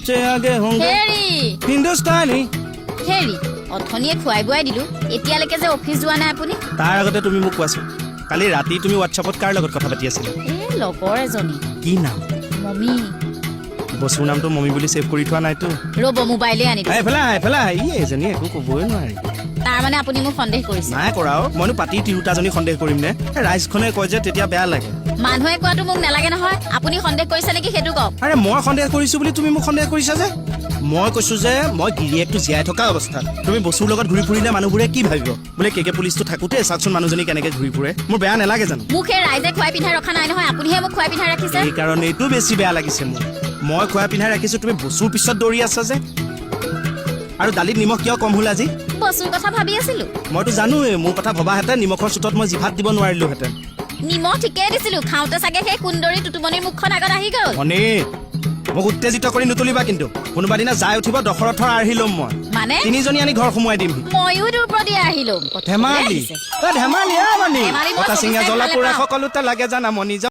सबसे आगे होंगे हिंदुस्तानी হেৰি অথনিয়ে খুৱাই বুৱাই দিলো এতিয়ালৈকে যে অফিচ যোৱা নাই আপুনি তাৰ আগতে তুমি মোক কোৱাছো কালি ৰাতি তুমি হোৱাটছআপত কাৰ লগত কথা পাতি আছিলা লগৰ এজনী কি নাম মমি বসুৰ নামটো মমি বুলি সেভ কৰি থোৱা নাইতো ৰব মোবাইলে আনি দিলো এফালে ই এজনী একো ক'বই নোৱাৰি তাৰ মানে আপুনি মোক সন্দেহ কৰিছে নাই কৰাও মইনো পাতি তিৰোতাজনী সন্দেহ কৰিম নে ৰাইজখনে কয় যে তেতিয়া বেয়া লাগে মানুহে কোৱাটো মোক নালাগে নহয় আপুনি সন্দেহ কৰিছে নেকি সেইটো কওক আৰে মই সন্দেহ কৰিছো বুলি তুমি মোক সন্দেহ কৰিছা যে মই কৈছো যে মই গিৰিয়েকটো জীয়াই থকা অৱস্থাত তুমি বসুৰ লগত ঘূৰি ফুৰিলে মানুহবোৰে কি ভাবিব বোলে কেকে পুলিচটো থাকোতে চাকচোন মানুহজনী কেনেকে ঘূৰি ফুৰে মোৰ বেয়া নালাগে জানো মোক সেই ৰাইজে খুৱাই পিন্ধাই ৰখা নাই নহয় আপুনিহে মোক খুৱাই পিন্ধাই ৰাখিছে সেইকাৰণে এইটো বেছি বেয়া লাগিছে মোৰ মই খুৱাই পিন্ধাই ৰাখিছো তুমি বসুৰ পিছত দৌৰি আছা যে আৰু দালিত নিমখ কিয় কম হ'ল আজি বসুৰ কথা ভাবি আছিলো মইতো জানোৱে মোৰ কথা ভবাহেঁতেন নিমখৰ চোতত মই জিভাত দিব নোৱাৰিলোহেঁতেন নিমখ ঠিকেই দিছিলো খাওঁতে চাগে সেই সুন্দৰী টুটুমনিৰ মুখখন আগত আহি গ'ল মনে মোক উত্তেজিত কৰি নুতুলিবা কিন্তু কোনোবা দিনা যাই উঠিব দশৰথৰ আৰ্হি ল'ম মই মানে তিনিজনী আনি ঘৰ সোমোৱাই দিম ময়ো দূৰ দিয়ে আহিলো ধেমালি ধেমালি ধেমালি মই কটা চিঙা জ্বলা পোৰা সকলোতে লাগে জানা মই নিজৰ